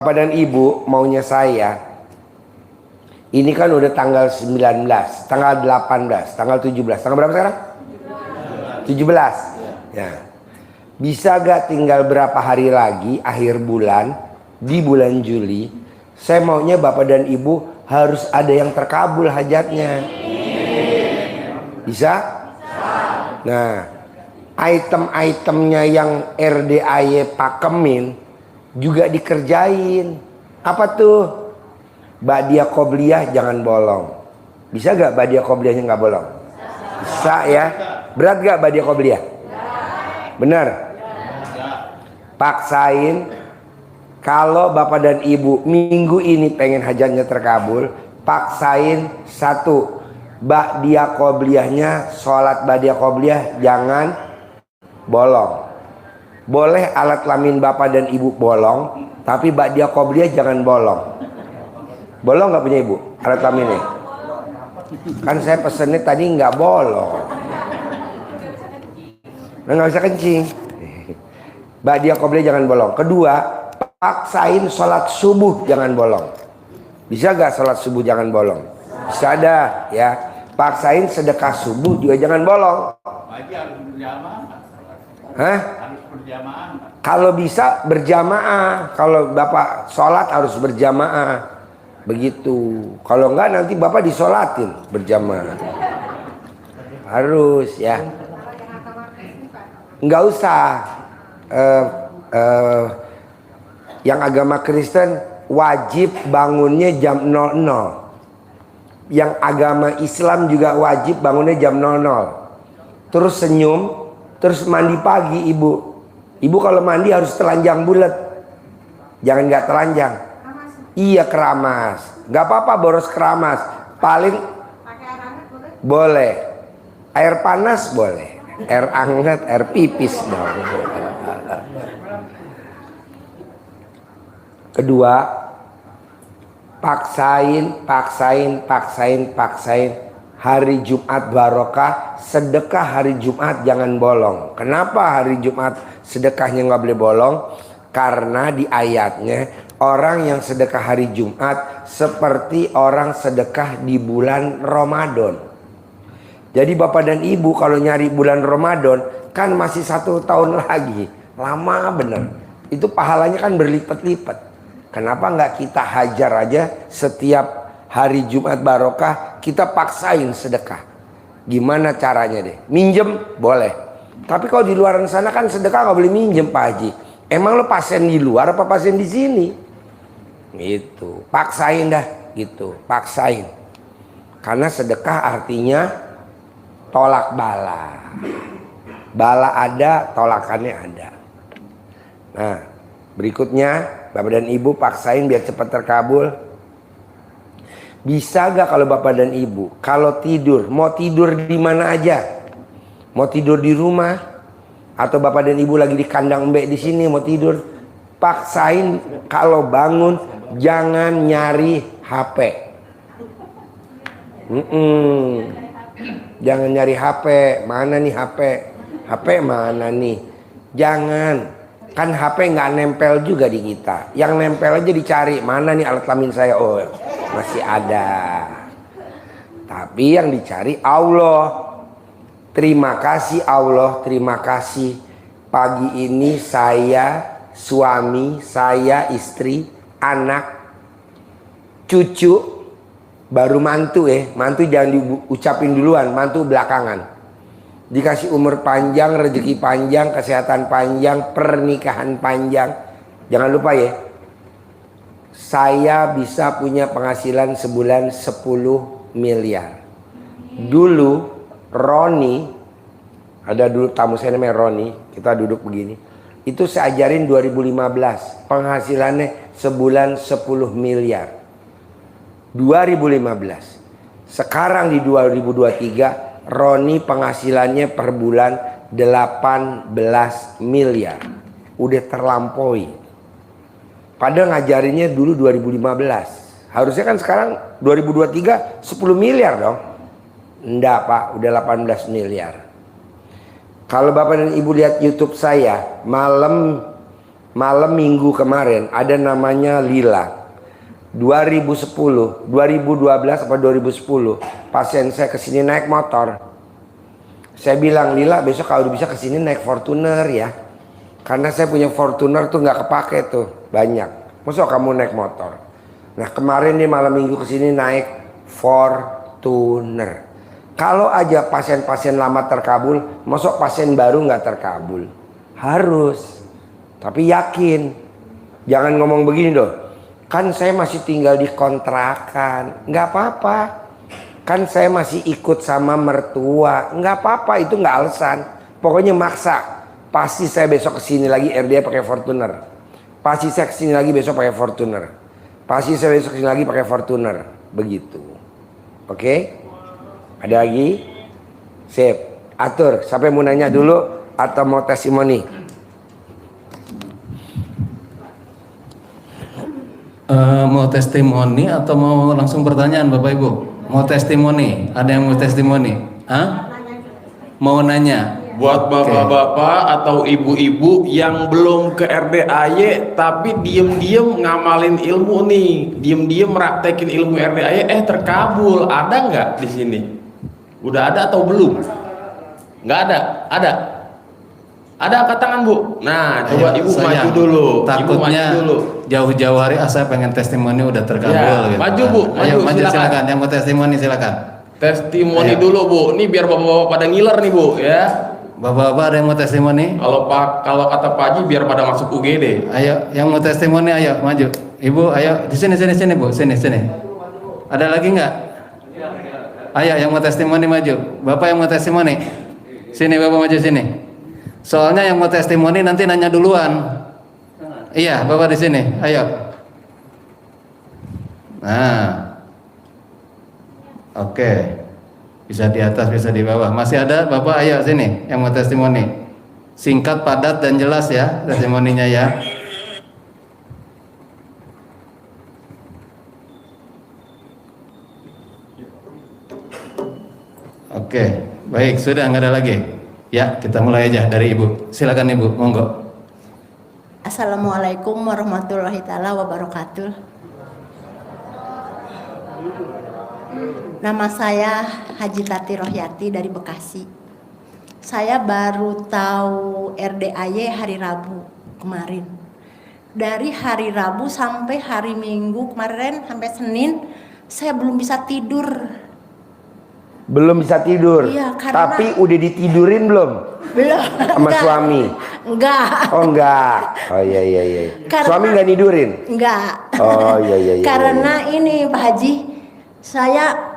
Bapak dan Ibu, maunya saya, ini kan udah tanggal 19, tanggal 18, tanggal 17, tanggal berapa sekarang? 17. Ya. Bisa gak tinggal berapa hari lagi akhir bulan, di bulan Juli, saya maunya Bapak dan Ibu harus ada yang terkabul hajatnya. Bisa? Nah, item-itemnya yang RDAY pakemin juga dikerjain. Apa tuh? Ba'diyah qobliyah jangan bolong. Bisa gak ba'diyah qobliyahnya gak bolong? Bisa ya. Berat gak ba'diyah qobliyah? Bener? Paksain. Kalau Bapak dan Ibu minggu ini pengen hajatnya terkabul, paksain satu, ba'diyah qobliyahnya, sholat ba'diyah qobliyah jangan bolong. Boleh alat kelamin Bapak dan Ibu bolong, tapi ba'diyah qobliyah jangan bolong. Bolong nggak punya Ibu alat kelaminnya? Kan saya pesennya tadi nggak bolong. Nah, nggak bisa kencing. Ba'diyah qobliyah jangan bolong. Kedua, paksain sholat subuh jangan bolong. Bisa gak sholat subuh jangan bolong? Bisa ada ya. Paksain sedekah subuh juga jangan bolong. Hah? Kalau bisa berjamaah. Kalau Bapak sholat harus berjamaah. Begitu. Kalau enggak nanti Bapak disolatin berjamaah. Harus ya. Enggak usah. Yang agama Kristen wajib bangunnya jam 00. Yang agama Islam juga wajib bangunnya jam 00. Terus senyum, terus mandi pagi Ibu. Ibu kalau mandi harus telanjang bulat. Jangan nggak telanjang. Iya, keramas. Nggak apa-apa boros keramas. Paling boleh. Air panas boleh. Air hangat, air pipis dong. Kedua, paksain hari Jumat barokah, sedekah hari Jumat jangan bolong. Kenapa hari Jumat sedekahnya nggak boleh bolong? Karena di ayatnya orang yang sedekah hari Jumat seperti orang sedekah di bulan Ramadan. Jadi Bapak dan Ibu kalau nyari bulan Ramadan kan masih 1 tahun lagi, lama bener. Itu pahalanya kan berlipat-lipat. Kenapa nggak kita hajar aja setiap hari Jumat barokah kita paksain sedekah? Gimana caranya deh? Minjem boleh. Tapi kalau di luar sana kan sedekah nggak boleh minjem Pak Haji. Emang lo pasien di luar apa pasien di sini? Gitu. Paksain dah gitu. Paksain. Karena sedekah artinya tolak bala. Bala ada, tolakannya ada. Nah, berikutnya Bapak dan Ibu paksain biar cepat terkabul. Bisa gak kalau Bapak dan Ibu kalau tidur, mau tidur di mana aja? Mau tidur di rumah atau Bapak dan Ibu lagi di kandang embek di sini mau tidur, paksain kalau bangun jangan nyari HP. Jangan nyari HP. Mana nih HP? HP mana nih? Jangan. Kan HP nggak nempel juga di kita. Yang nempel aja dicari. Mana nih alat kelamin saya? Oh, masih ada. Tapi yang dicari Allah. Terima kasih Allah. Terima kasih. Pagi ini saya, suami, saya, istri, anak, cucu, baru mantu Mantu jangan diucapin duluan. Mantu belakangan. Dikasih umur panjang, rezeki panjang, kesehatan panjang, pernikahan panjang. Jangan lupa ya. Saya bisa punya penghasilan sebulan 10 miliar. Dulu Roni, ada dulu tamu saya namanya Roni, kita duduk begini. Itu saya ajarin 2015, penghasilannya sebulan 10 miliar. 2015. Sekarang di 2023 Roni penghasilannya per bulan 18 miliar. Udah terlampaui. Padahal ngajarinnya dulu 2015. Harusnya kan sekarang 2023 10 miliar dong. Enggak Pak, udah 18 miliar. Kalau Bapak dan Ibu lihat YouTube saya, malam malam minggu kemarin ada namanya Lila. 2010, 2012 apa 2010 pasien saya kesini naik motor. Saya bilang, Lila besok kalau bisa kesini naik Fortuner ya, karena saya punya Fortuner tuh nggak kepake tuh banyak. Masa kamu naik motor? Nah kemarin nih malam minggu kesini naik Fortuner. Kalau aja pasien-pasien lama terkabul, masa pasien baru nggak terkabul? Harus, tapi yakin. Jangan ngomong begini dong. Kan saya masih tinggal di kontrakan, nggak apa-apa. Kan saya masih ikut sama mertua, nggak apa-apa, itu nggak alasan. Pokoknya maksa. Pasti saya besok kesini lagi RDA pakai Fortuner. Pasti saya kesini lagi besok pakai Fortuner. Pasti saya besok kesini lagi pakai Fortuner. Begitu. Oke? Ada lagi? Sip. Atur. Siapa yang mau nanya dulu atau mau testimoni? Mau testimoni atau mau langsung pertanyaan Bapak Ibu? Mau testimoni? Ada yang mau testimoni? Hah? Mau nanya? Buat bapak-bapak atau ibu-ibu yang belum ke RDAY tapi diem-diem ngamalin ilmu nih, diem-diem meraktekin ilmu RDAY, terkabul, ada nggak di sini? Udah ada atau belum? Nggak ada? Ada? Ada angkat tangan Bu. Nah, coba Ibu maju dulu. Takutnya jauh-jauh hari saya pengen testimoni udah terkabul. Ya, gitu. maju Bu, Ayo maju silakan. silakan. Yang mau testimoni silakan. Testimoni Ayo. dulu Bu. Ini biar bapak-bapak pada ngiler nih Bu ya. Bapak-bapak ada yang mau testimoni? Kalau kata Pak Haji biar pada masuk UGD. Ayo, yang mau testimoni ayo maju. Ibu, ayo di sini Bu, sini. Ada lagi nggak? Ayo, yang mau testimoni maju. Bapak yang mau testimoni, sini Bapak maju sini. Soalnya yang mau testimoni nanti nanya duluan. Iya, Bapak di sini. Ayo. Nah, oke. Bisa di atas, bisa di bawah. Masih ada Bapak? Ayo sini, yang mau testimoni. Singkat, padat, dan jelas ya testimoninya ya. Oke, baik, sudah nggak ada lagi. Ya, kita mulai aja dari Ibu. Silakan Ibu, monggo. Assalamualaikum warahmatullahi taala wabarakatuh. Nama saya Haji Tati Rohyati dari Bekasi. Saya baru tahu RDAY hari Rabu kemarin. Dari hari Rabu sampai hari Minggu kemarin sampai Senin saya belum bisa tidur. Belum bisa tidur. Iya, karena... Tapi udah ditidurin belum? Belum. Sama suami? Enggak. Oh enggak. Oh iya. Karena... Suami nggak nidurin? Enggak. Oh iya. Karena ini Pak Haji, saya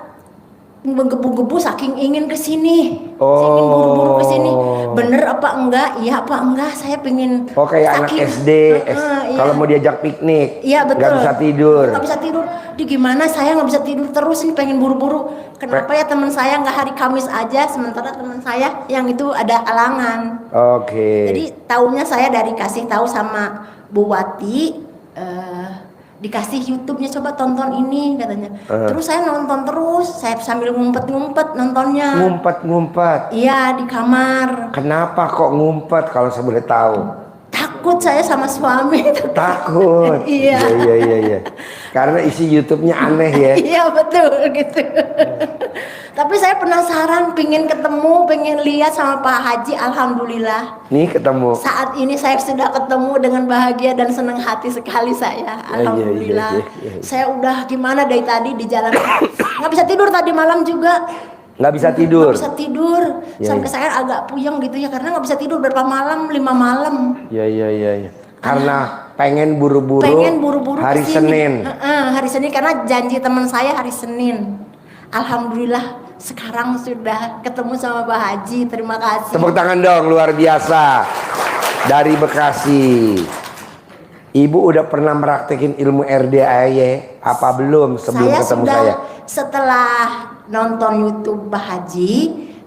menggebu-gebu saking ingin kesini, ingin buru-buru kesini. Bener apa enggak? Iya apa enggak? Saya pengen. Oh kayak anak SD, iya. kalau mau diajak piknik, iya betul. nggak bisa tidur. Nggak bisa tidur. Di gimana? Saya nggak bisa tidur terus ini pengen buru-buru. Kenapa ya teman saya nggak hari Kamis aja, sementara teman saya yang itu ada halangan. Oke. Jadi tahunya saya dari kasih tahu sama Bu Wati. Dikasih YouTube-nya, coba tonton ini katanya. Terus saya nonton terus, saya sambil ngumpet-ngumpet nontonnya. Ngumpet. Iya di kamar. Kenapa kok ngumpet kalau saya boleh tahu? Takut saya sama suami. Takut. Iya. Iya. Karena isi YouTube-nya aneh ya. Iya betul gitu. Tapi saya penasaran, pengen ketemu, pengen lihat sama Pak Haji. Alhamdulillah. Nih ketemu. Saat ini saya sudah ketemu dengan bahagia dan senang hati sekali saya. Alhamdulillah. Iya. Saya udah gimana dari tadi di jalan. Nggak bisa tidur tadi malam juga. Nggak bisa tidur. Nggak bisa tidur. Sampai saya agak puyeng gitu ya karena nggak bisa tidur berapa malam, 5 malam. Iya. Karena pengen buru-buru. Hari kesini. Senin. Hari Senin karena janji teman saya hari Senin. Alhamdulillah sekarang sudah ketemu sama Pak Haji. Terima kasih. Tepuk tangan dong, luar biasa. Dari Bekasi. Ibu udah pernah meraktekin ilmu RDAY apa belum sebelum ketemu saya? Setelah nonton YouTube Pak Haji,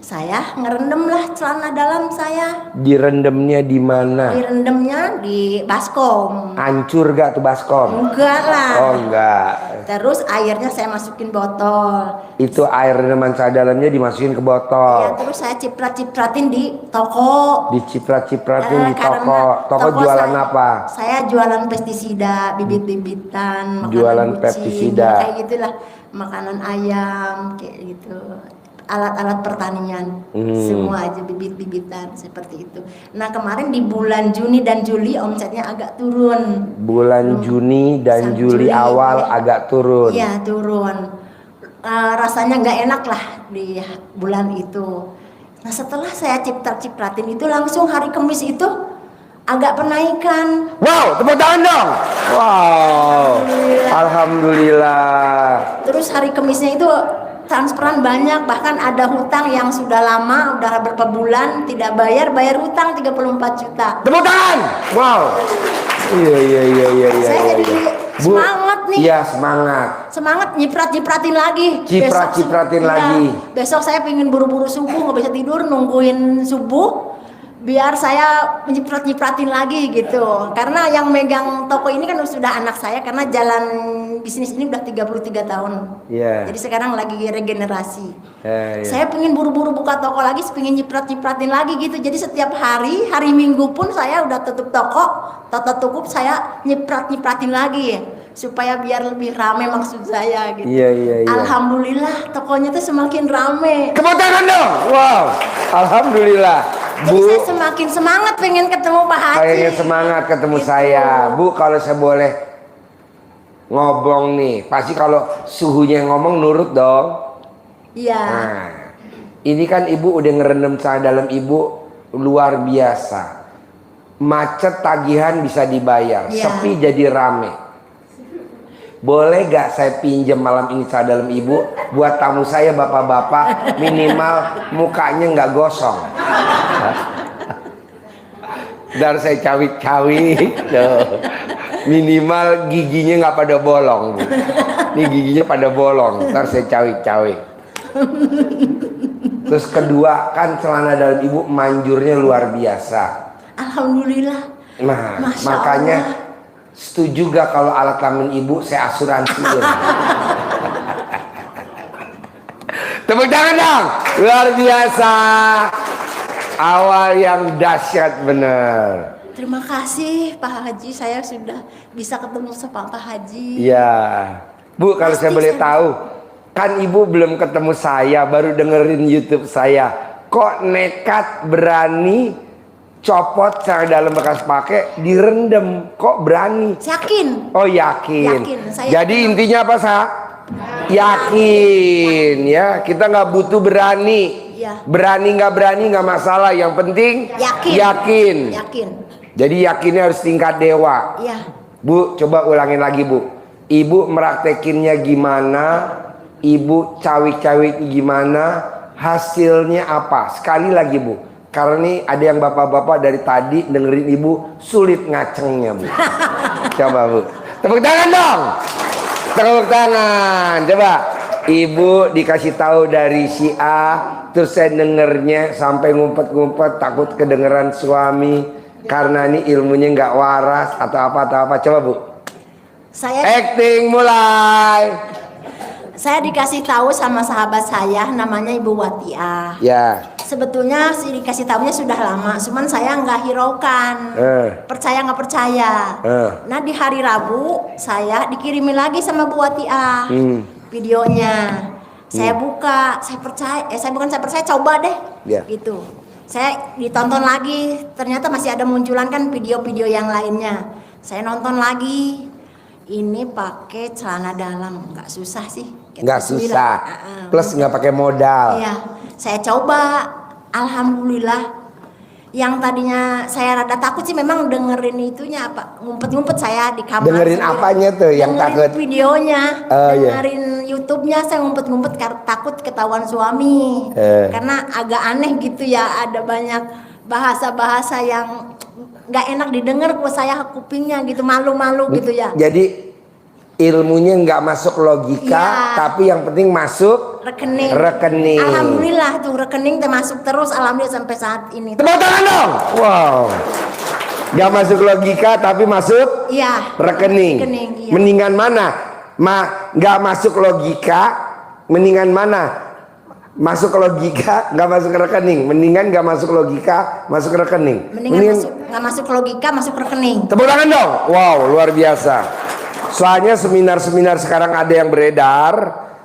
Saya ngerendam lah celana dalam saya. Direndamnya di mana? Direndamnya di baskom. Hancur gak tuh baskom? Enggak lah. Oh enggak. Terus airnya saya masukin botol. Itu air rendaman celana dalamnya dimasukin ke Ya, botol. terus saya ciprat-cipratin di toko. Diciprat-cipratin di Karena toko. Toko jualan saya, apa? Saya jualan pestisida, bibit-bibitan, makanan Jualan kucing, pestisida. kayak gitulah, makanan ayam, kayak gitu. Alat-alat pertanian, semua aja bibit-bibitan seperti itu. Nah kemarin di bulan Juni dan Juli omsetnya agak turun. Bulan Juni dan Juli Juli, awal ya. agak turun. Iya turun. Rasanya nggak enak lah di bulan itu. Nah setelah saya ciprat-cipratin itu langsung hari Kamis itu agak penaikan. Wow, tepuk tangan dong. Wow, alhamdulillah. Terus hari Kamisnya itu transferan banyak, bahkan ada hutang yang sudah lama, udah beberapa bulan tidak bayar hutang 34 juta. Tepuk tangan. Wow. Iya. Saya jadi Bu, semangat nih. Iya semangat. Semangat nyiprat-nyipratin lagi. Ciprat-cipratin Besok- lagi. iya, besok saya pengen buru-buru subuh, nggak bisa tidur nungguin subuh biar saya nyiprat-nyipratin lagi gitu. Karena yang megang toko ini kan sudah anak saya, karena jalan bisnis ini udah 33 tahun. Iya. Jadi sekarang lagi regenerasi. Iya. Saya pengen buru-buru buka toko lagi, pengen nyiprat-nyipratin lagi gitu. Jadi setiap hari Minggu pun saya udah tutup toko, tutup saya nyiprat-nyipratin lagi supaya biar lebih rame maksud saya gitu. Iya. Alhamdulillah tokonya tuh semakin rame. Tepuk tangan dong. Wow, alhamdulillah. Jadi Bu, saya semakin semangat pengen ketemu Pak Haji. kayaknya semangat ketemu Gitu. saya. Bu, kalau saya boleh ngobong nih, pasti kalau suhunya ngomong nurut dong. Iya. Nah, ini kan ibu udah ngerendam celana dalam ibu luar biasa. Macet tagihan bisa dibayar, Iya. sepi jadi rame. Boleh gak saya pinjam malam ini celana dalam ibu buat tamu saya bapak-bapak, minimal mukanya nggak gosong. Dan saya cawik-cawik tuh. Minimal giginya nggak pada bolong, Bu. Ini giginya pada bolong, ntar saya cawik-cawik. Terus kedua kan celana dalam ibu manjurnya luar biasa. Alhamdulillah. Nah, Masya makanya Allah. setuju gak kalau alat kelamin ibu saya asuransiin? Tepuk tangan dong, luar biasa. Awal yang dahsyat bener. Terima kasih Pak Haji, saya sudah bisa ketemu sama Pak Haji. Iya, Bu, kalau saya Pasti boleh saya- tahu, kan ibu belum ketemu saya, baru dengerin YouTube saya. Kok nekat berani copot celana dalam bekas pakai direndam? Kok berani? Yakin. Oh yakin. Yakin, saya Jadi yakin. intinya apa Sa? Yakin ya. Kita nggak butuh berani. Iya. Berani nggak berani nggak masalah. Yang penting Yakin. yakin. Yakin. Jadi yakinnya harus tingkat dewa. Iya. Bu, coba ulangin lagi Bu. Ibu meraktekinnya gimana? Ibu cawik-cawik gimana? Hasilnya apa? Sekali lagi Bu. Karena nih ada yang bapak-bapak dari tadi dengerin ibu sulit ngacengnya Bu. Coba Bu. Tepuk tangan dong. Tepuk tangan. Coba. Ibu dikasih tahu dari si A, terus saya dengernya sampai ngumpet-ngumpet takut kedengeran suami karena ini ilmunya nggak waras atau apa. Coba Bu. Saya Acting mulai. dikasih tahu sama sahabat saya namanya Ibu Watiah. Ya. Sebetulnya sih dikasih tahunya sudah lama, cuman saya nggak hiraukan. Percaya nggak percaya. Nah di hari Rabu saya dikirimin lagi sama Bu Watiah videonya. Saya buka, saya percaya, saya percaya, coba deh, Ya. gitu. Saya ditonton lagi, ternyata masih ada munculan kan video-video yang lainnya. Saya nonton lagi, ini pakai celana dalam, nggak susah sih. Nggak susah. Plus nggak pakai modal. Iya, saya coba, alhamdulillah. Yang tadinya saya rada takut sih memang dengerin itunya apa, ngumpet-ngumpet saya di kamar. Dengerin sendiri. apanya tuh yang Dengerin takut? videonya, Oh, iya. dengerin YouTube-nya saya ngumpet-ngumpet takut ketahuan suami. Karena agak aneh gitu ya, ada banyak bahasa-bahasa yang nggak enak didengar kok saya kupingnya gitu, malu-malu gitu ya. Jadi ilmunya nggak masuk logika, Iya. tapi yang penting masuk rekening. rekening. Alhamdulillah tuh rekening termasuk terus, alhamdulillah sampai saat ini. Tepuk tangan dong. Wow. Nggak masuk logika tapi masuk Iya. rekening. Iya. Mendingan mana? Nggak masuk logika, mendingan mana? Masuk ke logika, nggak masuk ke rekening. Mendingan nggak masuk logika, masuk ke rekening. Mendingan nggak masuk logika, masuk rekening. Tepuk tangan dong. Wow, luar biasa. Soalnya seminar-seminar sekarang ada yang beredar,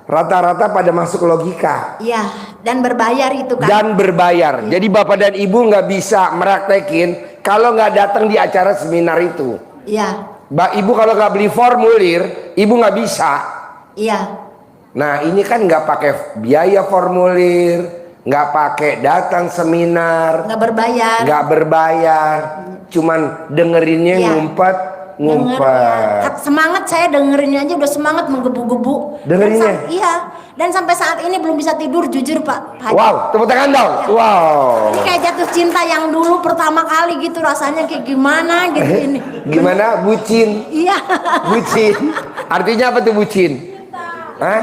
rata-rata pada masuk logika. Iya, dan berbayar itu kan. Dan berbayar. Jadi bapak dan ibu nggak bisa meraktekin kalau nggak datang di acara seminar itu. Iya. Ibu kalau nggak beli formulir, ibu nggak bisa. Iya. Nah ini kan nggak pakai biaya formulir, nggak pakai datang seminar, Nggak berbayar. nggak berbayar, cuman dengerinnya Iya. ngumpet. Semangat saya dengerinnya aja udah semangat menggebu-gebu. Dengerinnya? Iya. Dan sampai saat ini belum bisa tidur jujur Pak Haji. Wow, tepuk tangan dong. Wow. Ini kayak jatuh cinta yang dulu pertama kali gitu rasanya kayak gimana gitu ini. Gimana? Bucin. Iya. Bucin. Artinya apa tuh bucin? Hah?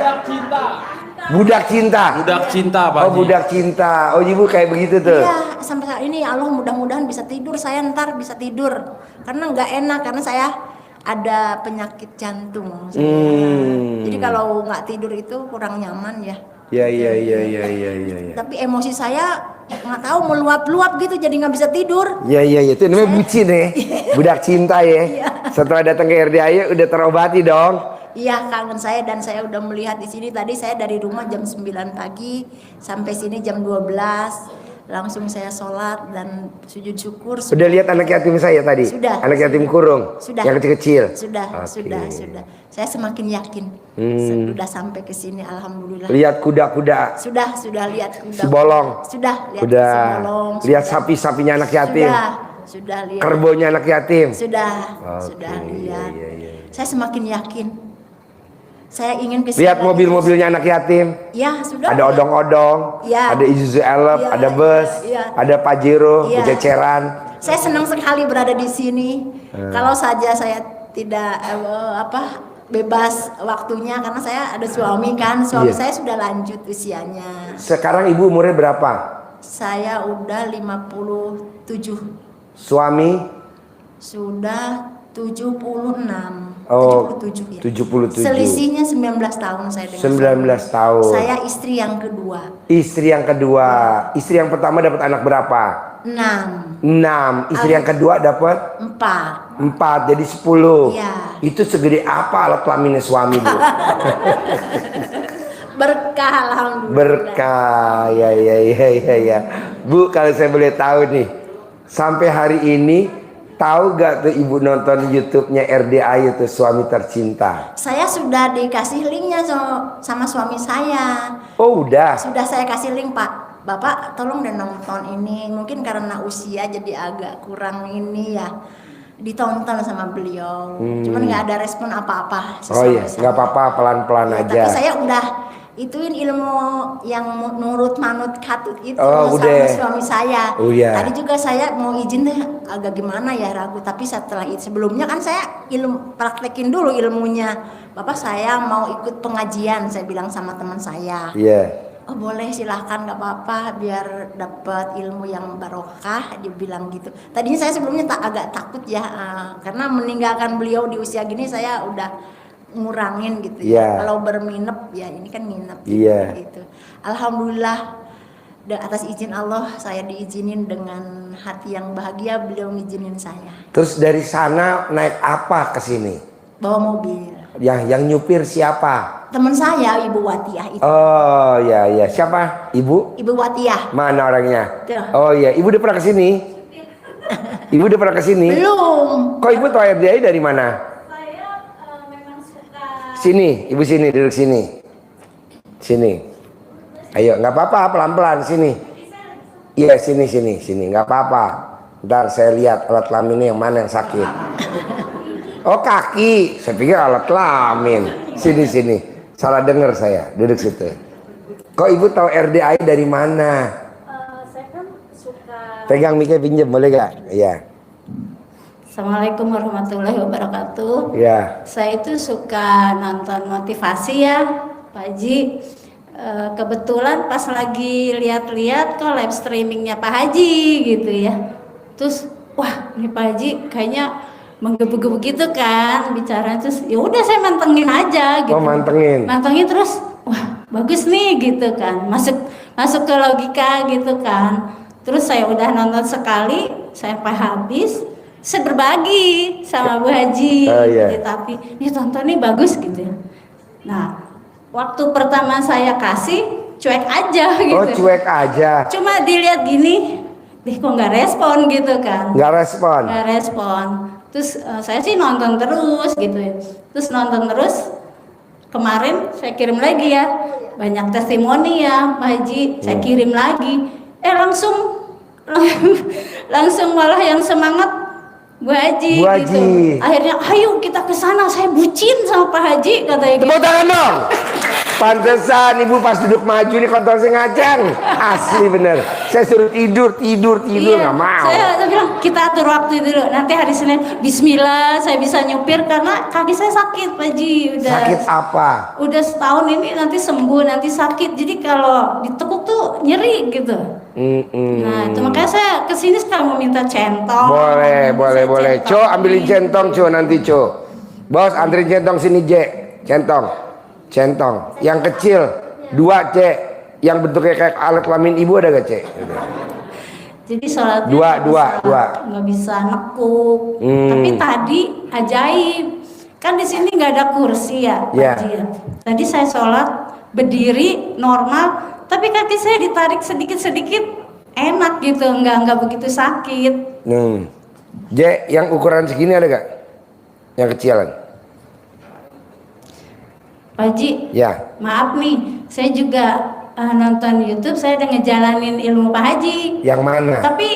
Budak cinta. Budak cinta, Pak Oh, Haji. budak cinta. Oh, ibu kayak begitu tuh. Iya, sampai saat ini ya Allah mudah-mudahan bisa tidur, saya ntar bisa tidur. Karena nggak enak karena saya ada penyakit jantung. Jadi kalau nggak tidur itu kurang nyaman ya. Ya. Tapi emosi saya nggak tahu meluap-luap gitu jadi nggak bisa tidur. Ya. Itu namanya bucin ya. Budak cinta ya. Iya. Setelah datang ke RDAY udah terobati dong. Iya kangen saya dan saya udah melihat di sini tadi saya dari rumah jam 9 pagi sampai sini jam 12 langsung saya sholat dan sujud syukur. Udah lihat anak yatim saya tadi? Sudah. Anak yatim kurung? Sudah. Yang kecil-kecil? Sudah. Saya semakin yakin. Sudah sampai ke sini alhamdulillah. Lihat kuda-kuda? Sudah lihat kuda. Sebolong? Sudah lihat Udah. sebolong. Lihat sapi-sapinya anak yatim? Sudah lihat. Kerbonya anak yatim? Sudah lihat. Saya semakin yakin. Saya ingin ke sini Lihat lagi. mobil-mobilnya anak yatim? Ya, sudah. Ada odong-odong, Ya. ada Isuzu Elf, Ya, ada bus, ya. ada Pajero, Ya. bececeran. Saya senang sekali berada di sini. Kalau saja saya tidak bebas waktunya karena saya ada suami kan. Suami Iya. saya sudah lanjut usianya. Sekarang ibu umurnya berapa? Saya udah 57. Suami? Sudah 76. Oh, 77 ya. 77. Selisihnya 19 tahun saya dengan 19 tahun. Saya istri yang kedua. Istri yang kedua. Istri yang pertama dapat anak berapa? 6. 6. Istri yang kedua dapat 4. 4, jadi 10. Iya. Itu segede apa alat kelaminnya suami, Bu? Berkah alhamdulillah. Berkah. Ya. Bu, kalau saya boleh tahu nih, sampai hari ini tahu gak tuh ibu nonton YouTube-nya RDAY itu Suami Tercinta? Saya sudah dikasih linknya sama suami saya. Oh, udah. Sudah saya kasih link Pak. Bapak tolong deh nonton ini. Mungkin karena usia jadi agak kurang ini ya. Ditonton sama beliau. Cuman nggak ada respon apa-apa. Oh iya, nggak apa-apa, pelan-pelan Ya, aja. tapi saya udah ituin ilmu yang nurut manut katut itu Oh, sama udah. suami saya. Oh, iya. Tadi juga saya mau izin deh agak gimana ya ragu, tapi setelah itu sebelumnya kan saya praktekin dulu ilmunya. Bapak saya mau ikut pengajian, saya bilang sama teman saya. Iya. Oh boleh silahkan nggak apa-apa biar dapat ilmu yang barokah, dia bilang gitu. Tadinya saya sebelumnya agak takut ya karena meninggalkan beliau di usia gini saya udah ngurangin gitu Yeah. ya. Kalau berminep ya ini kan minep Yeah. gitu. Alhamdulillah atas izin Allah saya diizinin dengan hati yang bahagia, beliau ngizinin saya. Terus dari sana naik apa ke sini? Bawa mobil. Yang nyupir siapa? Teman saya Ibu Watiah itu. Oh ya. Siapa? Ibu? Ibu Watiah. Mana orangnya? Tuh. Oh iya, ibu udah pernah ke sini? Ibu udah pernah ke sini? Belum. Kok ibu tahu RDAY dari mana? Memang suka. Sini, ibu sini, duduk sini. Sini. Ayo, nggak apa-apa, pelan-pelan sini. Iya, sini, nggak apa-apa. Ntar saya lihat alat kelaminnya yang mana yang sakit. Oh kaki, saya pikir alat kelamin. Sini. Salah dengar saya, duduk situ. Kok ibu tahu RDAY dari mana? Saya kan suka. Pegang mic-nya pinjam, boleh gak? Iya. Assalamualaikum warahmatullahi wabarakatuh. Ya. Saya itu suka nonton motivasi ya, Pak Haji. Kebetulan pas lagi lihat-lihat kok live streamingnya Pak Haji gitu ya. Terus, wah ini Pak Haji kayaknya menggebu-gebu gitu kan bicara, terus ya udah saya mantengin aja gitu. Oh, mantengin. Mantengin terus, wah bagus nih gitu kan, masuk ke logika gitu kan. Terus saya udah nonton sekali sampai habis, saya berbagi sama Bu Haji. Oh, iya. Tapi ini tonton nih bagus gitu ya. Nah, waktu pertama saya kasih cuek aja gitu. Oh, cuek aja. Cuma dilihat gini, kok nggak respon gitu kan. Nggak respon. Nggak respon. Terus saya sih nonton terus gitu ya. Terus nonton terus. Kemarin saya kirim lagi ya, banyak testimoni ya Pak Haji. Saya kirim lagi. Langsung malah yang semangat Bu Haji. Bu Haji. Gitu. Akhirnya ayo kita ke sana. Saya bucin sama Pak Haji katanya gitu. Tepuk tangan dong. Pantesan ibu pas duduk maju nih kontol saya ngacang. Asli bener. Saya suruh tidur Iya, nggak mau. saya bilang kita atur waktu dulu. Nanti hari Senin Bismillah saya bisa nyupir karena kaki saya sakit Pak Haji. Udah Sakit apa? udah setahun ini, nanti sembuh, nanti sakit. Jadi kalau ditekuk tuh nyeri gitu. Nah, itu makanya saya kesini sekarang mau minta centong. Boleh. Saya Co, ambilin centong co nanti co. Bos antri centong sini Je. Centong. Yang kecil 2 C. Yang bentuknya kayak alat kelamin ibu ada gak C? Jadi sholatnya Dua. nggak bisa nekuk. Tapi tadi ajaib. Kan di sini nggak ada kursi ya, Pak Iya. Haji ya. Tadi saya sholat berdiri normal, tapi kaki saya ditarik sedikit-sedikit enak gitu, nggak begitu sakit. J, yang ukuran segini ada gak? Yang kecilan? Pak Haji, Ya. maaf nih, saya juga nonton YouTube, saya udah ngejalanin ilmu Pak Haji. Yang mana? Tapi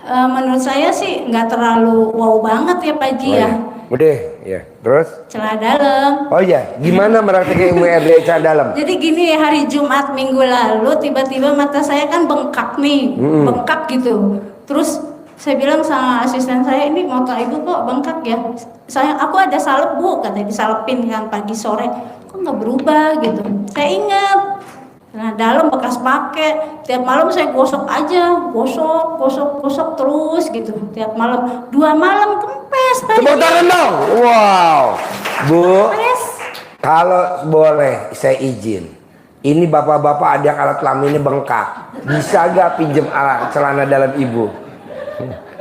menurut saya sih nggak terlalu wow banget ya Pak Haji Oh, ya. iya. Udah, ya. Terus? Celah dalam. Oh iya, gimana meraktekin ilmu RDA dalam? Jadi gini, hari Jumat minggu lalu tiba-tiba mata saya kan bengkak nih, bengkak gitu. Terus saya bilang sama asisten saya, ini mata ibu kok bengkak ya? Aku ada salep Bu, katanya disalepin kan pagi sore. Kok nggak berubah gitu? Saya ingat. Nah, dalam bekas pakai, tiap malam saya gosok aja, gosok terus gitu. Tiap malam, 2 malam kempes Pak Tepuk Haji. tangan dong. Wow. Bu, Kempes. kalau boleh saya izin. Ini bapak-bapak ada yang alat kelaminnya bengkak. Bisa gak pinjem alat celana dalam ibu?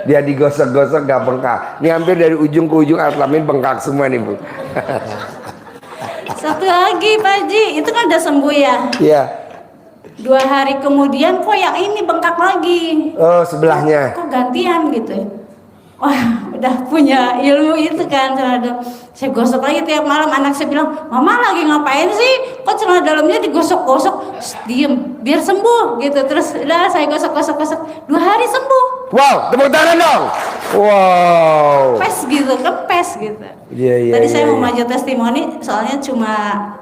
Dia digosok-gosok gak bengkak. Ini hampir dari ujung ke ujung alat kelamin bengkak semua nih Bu. Satu lagi Pak Haji, itu kan udah sembuh ya. Iya. 2 hari kemudian kok yang ini bengkak lagi. Oh, sebelahnya. Kok gantian gitu ya. Wah, udah punya ilmu itu kan celana dalam. Saya gosok lagi tiap malam. Anak saya bilang, Mama lagi ngapain sih? Kok celana dalamnya digosok-gosok? Diem, biar sembuh gitu. Terus udah saya gosok-gosok 2 hari sembuh. Wow, tepuk tangan dong. Wow. Kempes gitu. Iya. Tadi saya mau maju testimoni, soalnya cuma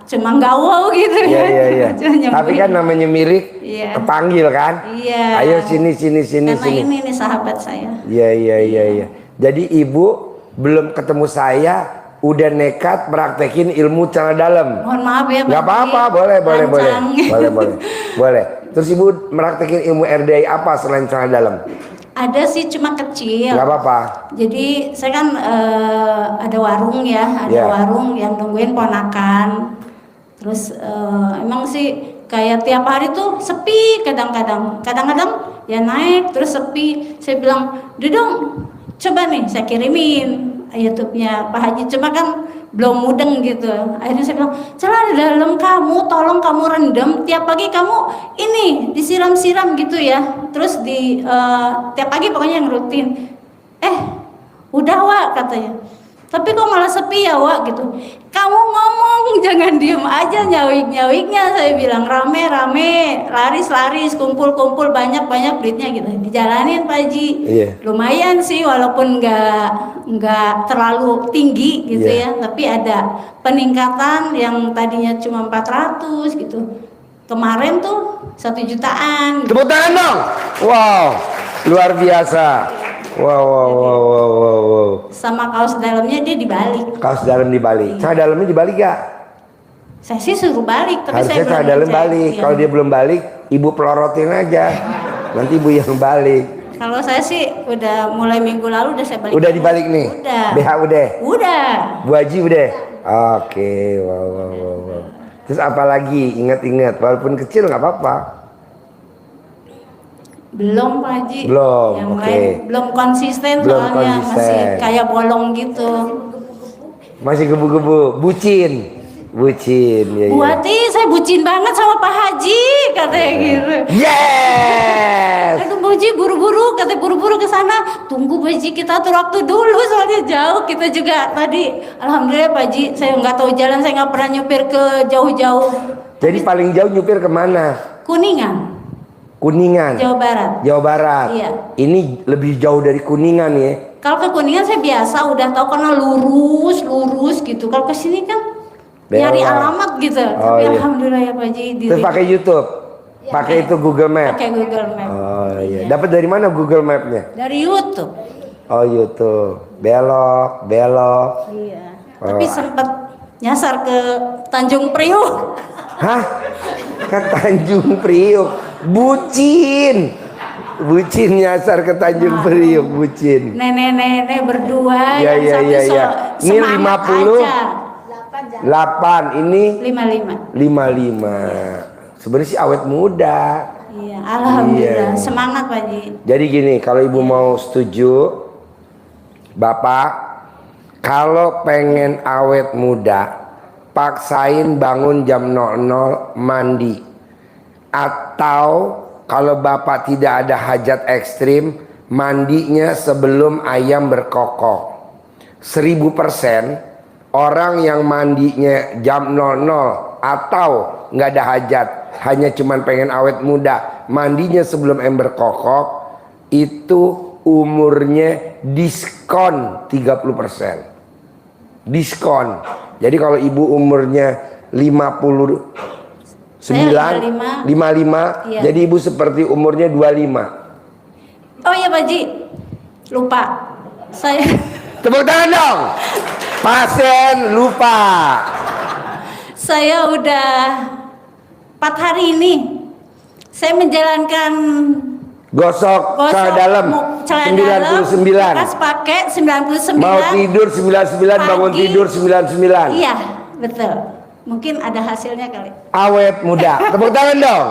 nggak wow gitu ya. Iya. Cuma nyembuhin. Tapi kan namanya mirip, Iya. kepanggil kan? Iya. Ayo sini. Karena ini nih sahabat saya. Iya. Jadi ibu belum ketemu saya, udah nekat praktekin ilmu celana dalam. Mohon maaf ya Pak. Nggak apa-apa, boleh. Lancang. Boleh. Terus ibu meraktekin ilmu RDI apa selain celana dalam? Ada sih cuma kecil. Nggak apa-apa. Jadi saya kan ada warung ya, Iya. warung yang nungguin ponakan. Terus emang sih kayak tiap hari tuh sepi kadang-kadang ya naik terus sepi. Saya bilang, Dudung, coba nih saya kirimin YouTube-nya Pak Haji, cuma kan belum mudeng gitu. Akhirnya saya bilang, celana dalam kamu tolong kamu rendam tiap pagi, kamu ini disiram-siram gitu ya. Terus di tiap pagi pokoknya yang rutin. Udah Wak katanya. Tapi kok malah sepi ya Wak gitu. Kamu ngomong jangan diem aja, nyawik-nyawiknya. Saya bilang rame-rame, laris-laris, kumpul-kumpul, banyak-banyak duitnya gitu. Dijalanin Pak Haji. Iya. Lumayan sih walaupun nggak terlalu tinggi gitu Iya. ya. Tapi ada peningkatan yang tadinya cuma 400 gitu. Kemarin tuh 1 jutaan. Tepuk tangan dong. Wow, luar biasa. Wow. Sama kaos dalamnya dia dibalik. Kaos dalam dibalik. Iya. Celana dalamnya dibalik gak? Saya sih suruh balik, tapi Harusnya saya celana belum dalam ngecek. balik. Iya. Kalau dia belum balik, ibu pelorotin aja. Nanti ibu yang balik. Kalau saya sih udah mulai minggu lalu udah saya balik. Udah dibalik nih? Udah. BH udah? Udah. Bu Haji udah? Oke, wow. Terus apa lagi? Ingat-ingat, walaupun kecil nggak apa-apa. Belum Pak Haji. Belum, Yang oke. lain belum konsisten Belum soalnya masih konsisten. kayak bolong gitu. Masih gebu-gebu, bucin, ya. Bu Hati, saya bucin banget sama Pak Haji, katanya gitu. Yes. Aduh Bu Haji buru-buru, katanya buru-buru ke sana. Tunggu Bu Haji, kita atur waktu dulu soalnya jauh. Kita juga tadi, alhamdulillah Pak Haji, saya nggak tahu jalan, saya nggak pernah nyupir ke jauh-jauh. Jadi paling jauh nyupir kemana? Kuningan, Kuningan, Jawa Barat. Jawa Barat. Iya. Ini lebih jauh dari Kuningan ya. Kalau ke Kuningan saya biasa udah tahu karena lurus gitu. Kalau ke sini kan nyari Belok. alamat gitu. Oh, Tapi iya. alhamdulillah ya Pak Haji. Terus pakai YouTube, pakai itu Google Map. Pakai Google Map. Oh iya. Dapat dari mana Google Mapnya? Dari YouTube. Oh YouTube. Belok. Iya. Tapi sempat nyasar ke Tanjung Priuk. Hah? Ke Tanjung Priuk. Bucin nyasar ke Tanjung Priuk, bucin. Nenek-nenek berdua Iya, yang iya, satu iya, iya. Ini semangat 50. aja. 8, ini 55. 55. Sebenarnya sih awet muda. Iya, alhamdulillah. Iya. Semangat Pak Haji. Jadi gini, kalau ibu mau setuju, bapak, kalau pengen awet muda, paksain bangun jam 00 mandi. Atau kalau bapak tidak ada hajat ekstrim, mandinya sebelum ayam berkokok. 1000% orang yang mandinya jam 00 atau nggak ada hajat, hanya cuman pengen awet muda, mandinya sebelum ayam berkokok, itu umurnya diskon 30%. Diskon. Jadi kalau ibu umurnya 55, Iya. jadi ibu seperti umurnya 25. Oh iya Pak Haji. Lupa. Saya Tepuk tangan dong. Pasien lupa. Saya udah 4 hari ini saya menjalankan Gosok celana dalam celana 99. dalam, bekas pakai 99. Mau tidur 99, bangun Pagi. tidur 99. Iya, betul. Mungkin ada hasilnya kali. Awet muda. Tepuk tangan dong.